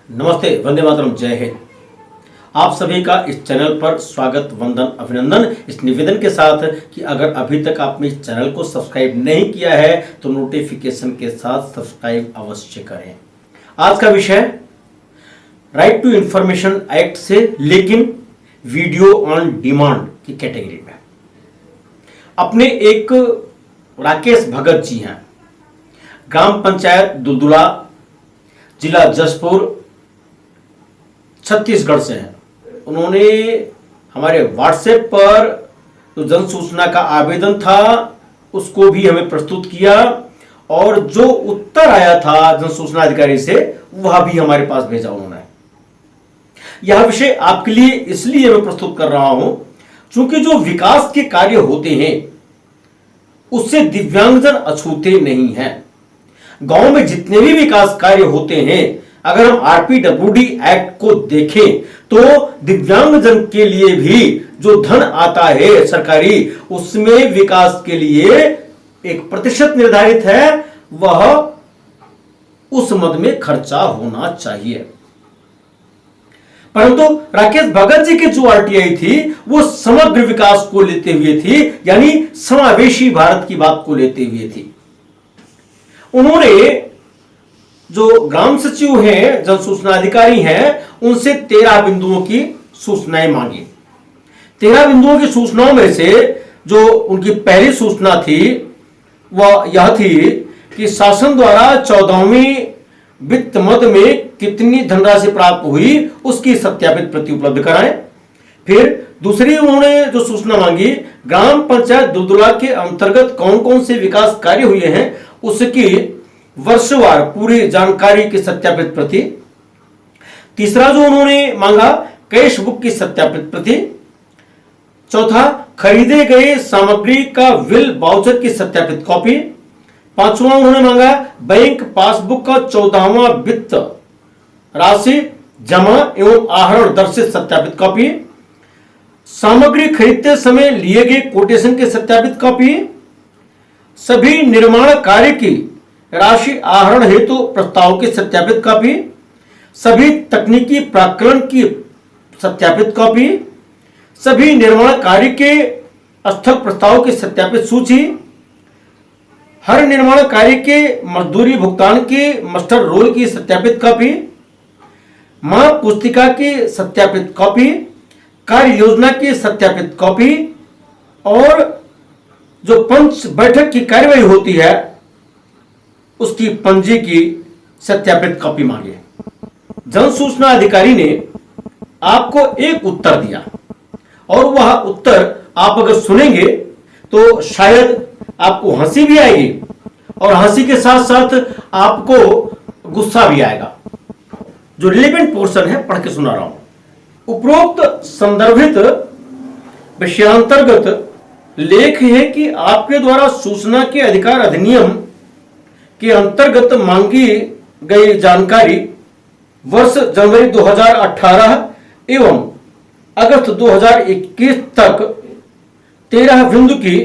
नमस्ते, वंदे मातरम, जय हिंद। आप सभी का इस चैनल पर स्वागत, वंदन, अभिनंदन। इस निवेदन के साथ कि अगर अभी तक आपने इस चैनल को सब्सक्राइब नहीं किया है तो नोटिफिकेशन के साथ सब्सक्राइब अवश्य करें। आज का विषय राइट टू इंफॉर्मेशन एक्ट से लेकिन वीडियो ऑन डिमांड की कैटेगरी में अपने एक राकेश भगत जी हैं, ग्राम पंचायत दुलदुला, जिला जशपुर, छत्तीसगढ़ से हैं। उन्होंने हमारे व्हाट्सएप पर जो जन सूचना का आवेदन था उसको भी हमें प्रस्तुत किया और जो उत्तर आया था जन सूचना अधिकारी से वह भी हमारे पास भेजा उन्होंने। यह विषय आपके लिए इसलिए मैं प्रस्तुत कर रहा हूं क्योंकि जो विकास के कार्य होते हैं उससे दिव्यांगजन अछूते नहीं हैं। गांव में जितने भी विकास कार्य होते हैं, अगर हम आरपीडब्ल्यूडी एक्ट को देखें तो दिव्यांगजन के लिए भी जो धन आता है सरकारी, उसमें विकास के लिए एक प्रतिशत निर्धारित है, वह उस मद में खर्चा होना चाहिए। परंतु राकेश भगत जी की जो आरटीआई थी वो समग्र विकास को लेते हुए थी, यानी समावेशी भारत की बात को लेते हुए थी। उन्होंने जो ग्राम सचिव हैं, जन सूचना अधिकारी हैं, उनसे 13 बिंदुओं की सूचनाएं मांगी। 13 बिंदुओं की सूचनाओं में से जो उनकी पहली सूचना थी वह यह थी कि शासन द्वारा 14वीं वित्त मद में कितनी धनराशि प्राप्त हुई उसकी सत्यापित प्रति उपलब्ध कराएं। फिर दूसरी उन्होंने जो सूचना मांगी, ग्राम पंचायत दुलदुला के अंतर्गत कौन कौन से विकास कार्य हुए हैं उसकी वर्षवार पूरी जानकारी की सत्यापित प्रति। तीसरा जो उन्होंने मांगा, कैश बुक की सत्यापित प्रति। चौथा, खरीदे गए सामग्री का बिल वाउचर की सत्यापित कॉपी। पांचवा उन्होंने मांगा, बैंक पासबुक का 14वां वित्त राशि जमा एवं आहरण दर से सत्यापित कॉपी। सामग्री खरीदते समय लिए गए कोटेशन की सत्यापित कॉपी। सभी निर्माण कार्य की राशि आहरण हेतु प्रस्ताव की सत्यापित कॉपी। सभी तकनीकी प्राक्कलन की सत्यापित कॉपी। सभी निर्माण कार्य के स्थल प्रस्ताव की सत्यापित सूची। हर निर्माण कार्य के मजदूरी भुगतान के मास्टर रोल की सत्यापित कॉपी। मां पुस्तिका की सत्यापित कॉपी। कार्य योजना की सत्यापित कॉपी और जो पंच बैठक की कार्यवाही होती है उसकी पंजी की सत्यापित कॉपी मांगे। जन सूचना अधिकारी ने आपको एक उत्तर दिया और वह उत्तर आप अगर सुनेंगे तो शायद आपको हंसी भी आएगी और हंसी के साथ साथ आपको गुस्सा भी आएगा। जो रिलेवेंट पोर्शन है पढ़ के सुना रहा हूं। उपरोक्त संदर्भित विषयांतर्गत लेख है कि आपके द्वारा सूचना के अधिकार अधिनियम के अंतर्गत मांगी गई जानकारी वर्ष जनवरी 2018 एवं अगस्त 2021 तक 13 बिंदु की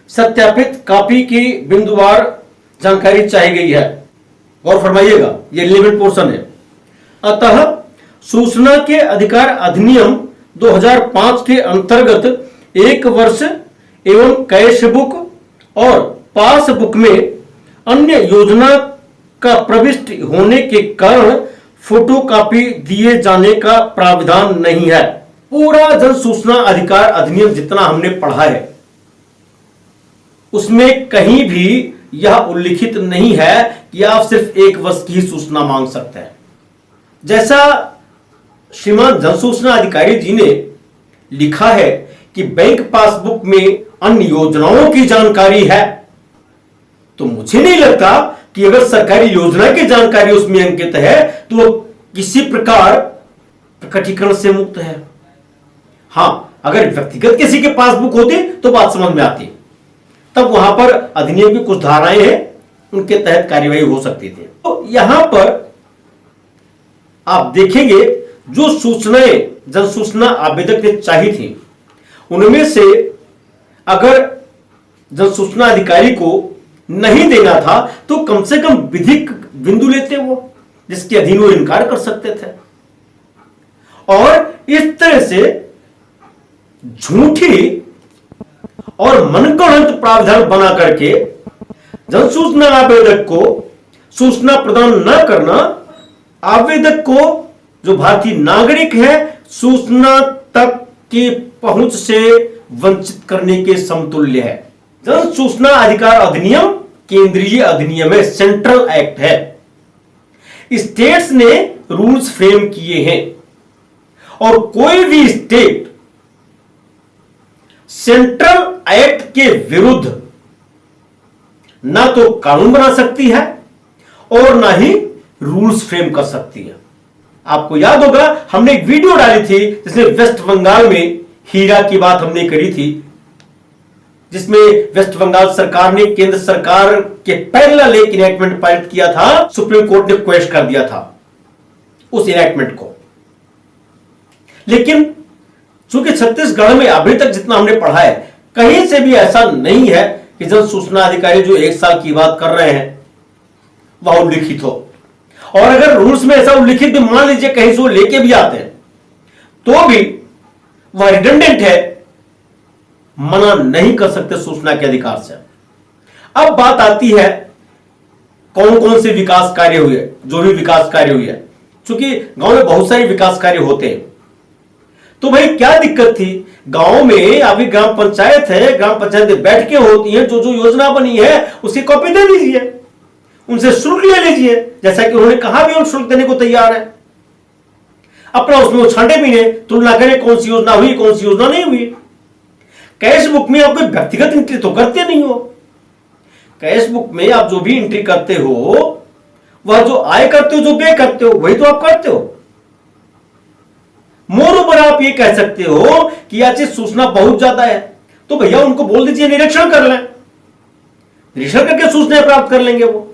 सत्यापित कॉपी की बिंदुवार जानकारी चाहिए गई है। और फरमाइएगा, यह रिलेवेंट पोर्शन है। अतः सूचना के अधिकार अधिनियम 2005 के अंतर्गत एक वर्ष एवं कैश बुक और पासबुक में अन्य योजना का प्रविष्ट होने के कारण फोटोकॉपी दिए जाने का प्रावधान नहीं है। पूरा जन सूचना अधिकार अधिनियम जितना हमने पढ़ा है उसमें कहीं भी यह उल्लिखित नहीं है कि आप सिर्फ एक वर्ष की ही सूचना मांग सकते हैं। जैसा श्रीमान जन सूचना अधिकारी जी ने लिखा है कि बैंक पासबुक में अन्य योजनाओं की जानकारी है, तो मुझे नहीं लगता कि अगर सरकारी योजना की जानकारी उसमें अंकित है तो वो किसी प्रकार प्रकटीकरण से मुक्त है। हां, अगर व्यक्तिगत किसी के पासबुक होती तो बात समझ में आती, तब वहां पर अधिनियम की कुछ धाराएं हैं, उनके तहत कार्यवाही हो सकती थी। तो यहां पर आप देखेंगे जो सूचनाएं जन सूचना आवेदक ने चाहिए थी उनमें से अगर जन सूचना अधिकारी को नहीं देना था तो कम से कम विधिक बिंदु लेते वो जिसके अधीन वो इनकार कर सकते थे। और इस तरह से झूठी और मनगढ़ंत प्रावधान बना करके जन सूचना आवेदक को सूचना प्रदान न करना आवेदक को, जो भारतीय नागरिक है, सूचना तक की पहुंच से वंचित करने के समतुल्य है। जन सूचना अधिकार अधिनियम केंद्रीय अधिनियम है, सेंट्रल एक्ट है। स्टेट्स ने रूल्स फ्रेम किए हैं और कोई भी स्टेट सेंट्रल एक्ट के विरुद्ध ना तो कानून बना सकती है और ना ही रूल्स फ्रेम कर सकती है। आपको याद होगा हमने एक वीडियो डाली थी जिसमें वेस्ट बंगाल में हीरा की बात हमने करी थी, जिसमें वेस्ट बंगाल सरकार ने केंद्र सरकार के पैरेलल एक इनैक्टमेंट पारित किया था। सुप्रीम कोर्ट ने क्वेश्चन कर दिया था उस इनैक्टमेंट को। लेकिन चूंकि छत्तीसगढ़ में अभी तक जितना हमने पढ़ा है, कहीं से भी ऐसा नहीं है कि जन सूचना अधिकारी जो 1 साल की बात कर रहे हैं वह उल्लिखित हो। और अगर रूल्स में ऐसा उल्लिखित भी मान लीजिए कहीं से वो लेके भी आते हैं तो भी वह रिडंडेंट है, मना नहीं कर सकते सूचना के अधिकार से। अब बात आती है कौन कौन से विकास कार्य हुए, जो भी विकास कार्य हुए। चूंकि गांव में बहुत सारे विकास कार्य होते हैं तो भाई क्या दिक्कत थी, गांव में अभी ग्राम पंचायत है, ग्राम पंचायत में बैठकें होती हैं, जो जो योजना बनी है उसकी कॉपी दे दीजिए, उनसे शुल्क ले लीजिए, जैसा कि उन्होंने कहा भी हम शुल्क देने को तैयार है। अपना उसमें वो छांटे भी नहीं, तुलना करें कौन सी योजना हुई कौन सी योजना नहीं हुई। कैश बुक में आप कोई व्यक्तिगत एंट्री तो करते नहीं हो। कैश बुक में आप जो भी एंट्री करते हो वह जो आय करते हो, जो व्यय करते हो, वही तो आप करते हो। मोर ऊपर आप ये कह सकते हो कि यह चीज सूचना बहुत ज्यादा है तो भैया उनको बोल दीजिए निरीक्षण कर लें, निरीक्षण करके सूचनाएं प्राप्त कर लेंगे वो।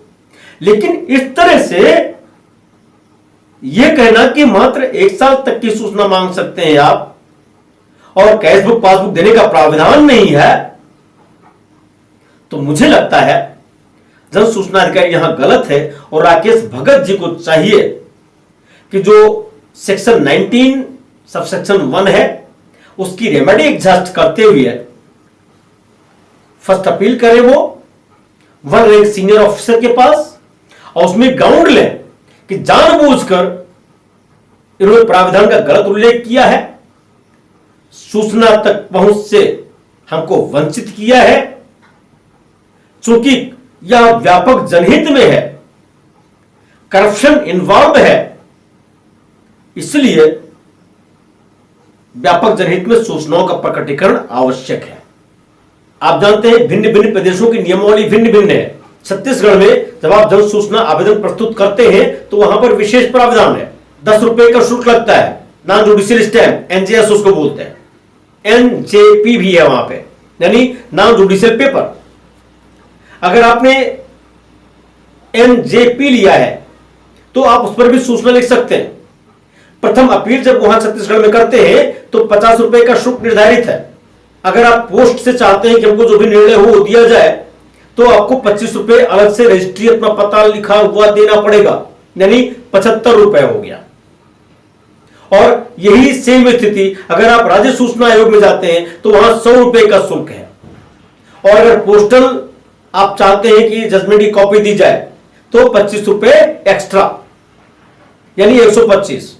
लेकिन इस तरह से यह कहना कि मात्र 1 साल तक की सूचना मांग सकते हैं आप और कैश बुक पासबुक देने का प्रावधान नहीं है, तो मुझे लगता है जन सूचना अधिकारी यहां गलत है। और राकेश भगत जी को चाहिए कि जो सेक्शन 19 सबसेक्शन 1 है उसकी रेमेडी एग्जॉस्ट करते हुए फर्स्ट अपील करें वो 1 रैंक सीनियर ऑफिसर के पास और उसमें ग्राउंड लें कि जानबूझकर इन्होंने प्रावधान का गलत उल्लेख किया है, सूचना तक पहुंच से हमको वंचित किया है। चूंकि यह व्यापक जनहित में है, करप्शन इन्वॉल्व है, इसलिए व्यापक जनहित में सूचनाओं का प्रकटीकरण आवश्यक है। आप जानते हैं भिन्न भिन्न प्रदेशों की नियमावली भिन्न भिन्न है। छत्तीसगढ़ में जब आप जन सूचना आवेदन प्रस्तुत करते हैं तो वहां पर विशेष प्रावधान है, 10 रुपए का शुल्क लगता है, नॉन जुडिशियल स्टैंप, एनजेएस उसको बोलते हैं, एनजेपी भी है वहां पे, यानी नॉन जुडिशियल पेपर। अगर आपने एनजेपी लिया है तो आप उस पर भी सूचना लिख सकते हैं। प्रथम अपील जब वहां छत्तीसगढ़ में करते हैं तो 50 रुपए का शुल्क निर्धारित है। अगर आप पोस्ट से चाहते हैं कि हमको जो भी निर्णय हो वो दिया जाए तो आपको 25 रुपए अलग से रजिस्ट्री अपना पता लिखा हुआ देना पड़ेगा, यानी 75 रुपए हो गया। और यही सेम स्थिति अगर आप राज्य सूचना आयोग में जाते हैं तो वहां 100 रुपए का शुल्क है। और अगर पोस्टल आप चाहते हैं कि जजमेंट की कॉपी दी जाए तो 25 रुपए एक्स्ट्रा, यानी 125।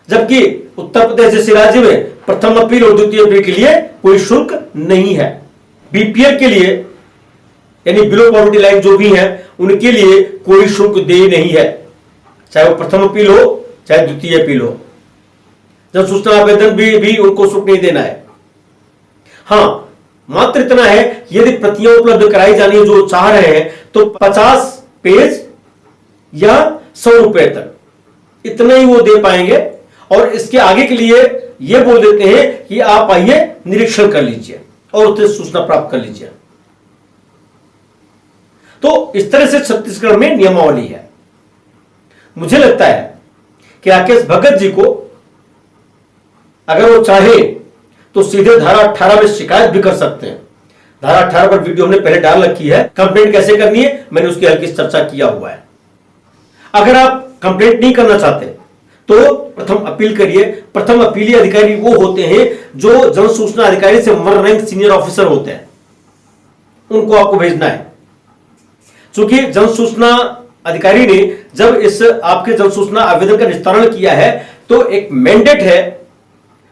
जबकि उत्तर प्रदेश जैसे राज्य में प्रथम अपील और द्वितीय अपील के लिए कोई शुल्क नहीं है। बीपीएल के लिए यानी बिलो पॉवर्टी लाइन जो भी है उनके लिए कोई शुल्क दे नहीं है, चाहे वो प्रथम अपील हो चाहे द्वितीय अपील हो। जन सूचना आवेदन भी उनको शुल्क नहीं देना है। हां, मात्र इतना है यदि प्रतियां उपलब्ध कराई जानी है जो चाह रहे हैं तो 50 पेज या 100 रुपए तक इतना ही वो दे पाएंगे। और इसके आगे के लिए ये बोल देते हैं कि आप आइए निरीक्षण कर लीजिए और उससे सूचना प्राप्त कर लीजिए। तो इस तरह से छत्तीसगढ़ में नियमावली है। मुझे लगता है कि राकेश भगत जी को अगर वो चाहे तो सीधे धारा 18 में शिकायत भी कर सकते हैं। धारा 18 पर वीडियो हमने पहले डाल रखी है, कंप्लेंट कैसे करनी है मैंने उसकी हल्की चर्चा किया हुआ है। अगर आप कंप्लेंट नहीं करना चाहते तो प्रथम अपील करिए। प्रथम अपीली अधिकारी वो होते हैं जो जन सूचना अधिकारी से 1 रैंक सीनियर ऑफिसर होते हैं, उनको आपको भेजना है। क्योंकि जन सूचना अधिकारी ने जब इस आपके जन सूचना आवेदन का निस्तारण किया है तो एक मैंडेट है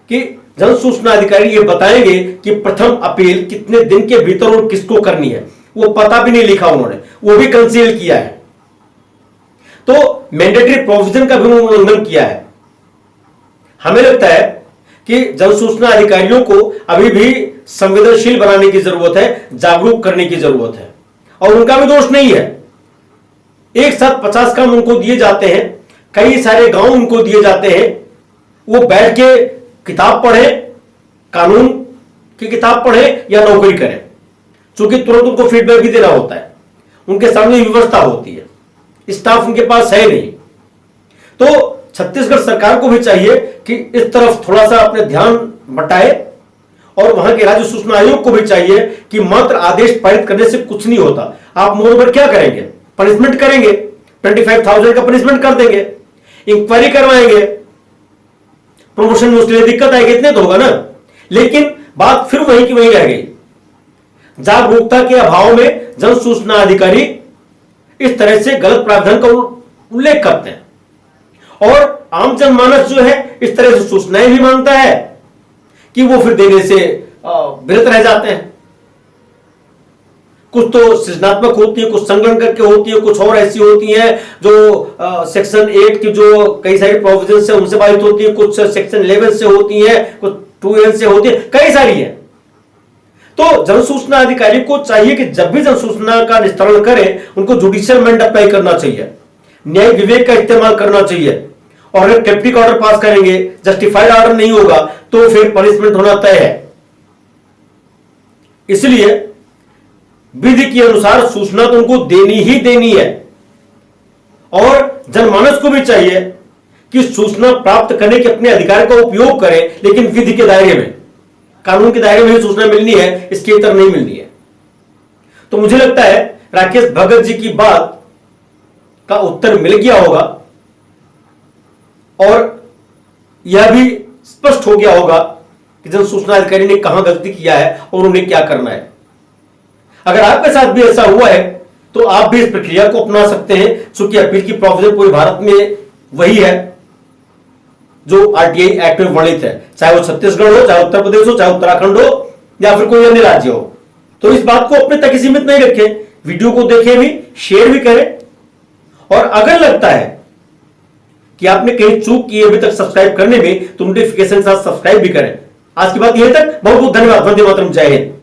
कि जन सूचना अधिकारी ये बताएंगे कि प्रथम अपील कितने दिन के भीतर और किसको करनी है। वो पता भी नहीं लिखा उन्होंने, वो भी कंसील किया है, तो मैंडेटरी प्रोविजन का भी उल्लंघन किया है। हमें लगता है कि जन सूचना अधिकारियों को अभी भी संवेदनशील बनाने की जरूरत है, जागरूक करने की जरूरत है, और उनका भी दोष नहीं है। एक साथ 50 काम उनको दिए जाते हैं, कई सारे गांव उनको दिए जाते हैं, वो बैठ के किताब पढ़े, कानून की किताब पढ़े या नौकरी करें, क्योंकि तुरंत उनको फीडबैक भी देना होता है, उनके सामने व्यवस्था होती है, स्टाफ उनके पास है नहीं। तो छत्तीसगढ़ सरकार को भी चाहिए कि इस तरफ थोड़ा सा अपने ध्यान बटाए, और वहां के राज्य सूचना आयोग को भी चाहिए कि मात्र आदेश पारित करने से कुछ नहीं होता। आप मोरओवर क्या करेंगे? पनिशमेंट करेंगे, 25,000 का पनिशमेंट कर देंगे, इंक्वायरी करवाएंगे, प्रमोशन में उसके लिए दिक्कत आएगी, इतने तो होगा ना। लेकिन बात फिर वहीं की वहीं रह गई। जागरूकता के अभाव में जन सूचना अधिकारी इस तरह से गलत प्रावधान का उल्लेख करते हैं, और आम जनमानस जो है इस तरह से सूचनाएं भी मांगता है कि वो फिर देने से विरत रह जाते हैं। कुछ तो सृजनात्मक होती है, कुछ संकलन करके होती है, कुछ और ऐसी होती हैं जो सेक्शन 8 की जो कई सारी प्रोविजन से उनसे बाधित होती है, कुछ सेक्शन 11 से होती है, कुछ 2N से होती है, कई सारी है। तो जन सूचना अधिकारी को चाहिए कि जब भी जन सूचना का निस्तारण करें उनको जुडिशियल मैंड अप्लाई करना चाहिए, न्याय विवेक का इस्तेमाल करना चाहिए, और अगर क्रिप्टिक ऑर्डर पास करेंगे, जस्टिफाइड ऑर्डर नहीं होगा तो फिर पनिशमेंट होना तय है। इसलिए विधि के अनुसार सूचना तो उनको देनी ही देनी है, और जनमानस को भी चाहिए कि सूचना प्राप्त करने के अपने अधिकार का उपयोग करें, लेकिन विधि के दायरे में, कानून के दायरे में ही सूचना मिलनी है, इसके इतर नहीं मिलनी है। तो मुझे लगता है राकेश भगत जी की बात का उत्तर मिल गया होगा, और यह भी स्पष्ट हो गया होगा कि जन सूचना अधिकारी ने कहां गलती किया है और उन्हें क्या करना है। अगर आपके साथ भी ऐसा हुआ है तो आप भी इस प्रक्रिया को अपना सकते हैं, क्योंकि अपील की प्रोविजन पूरे भारत में वही है जो आरटीआई एक्ट में वर्णित है, चाहे वो छत्तीसगढ़ हो, चाहे उत्तर प्रदेश हो, चाहे उत्तराखंड हो, या फिर कोई अन्य राज्य हो। तो इस बात को अपने तक ही सीमित नहीं रखें, वीडियो को देखें भी, शेयर भी करें, और अगर लगता है कि आपने कहीं चूक की अभी तक सब्सक्राइब करने में, तो नोटिफिकेशन के साथ सब्सक्राइब भी करें। आज की बात यही तक, बहुत बहुत धन्यवाद। वंदे मातरम, जय हिंद।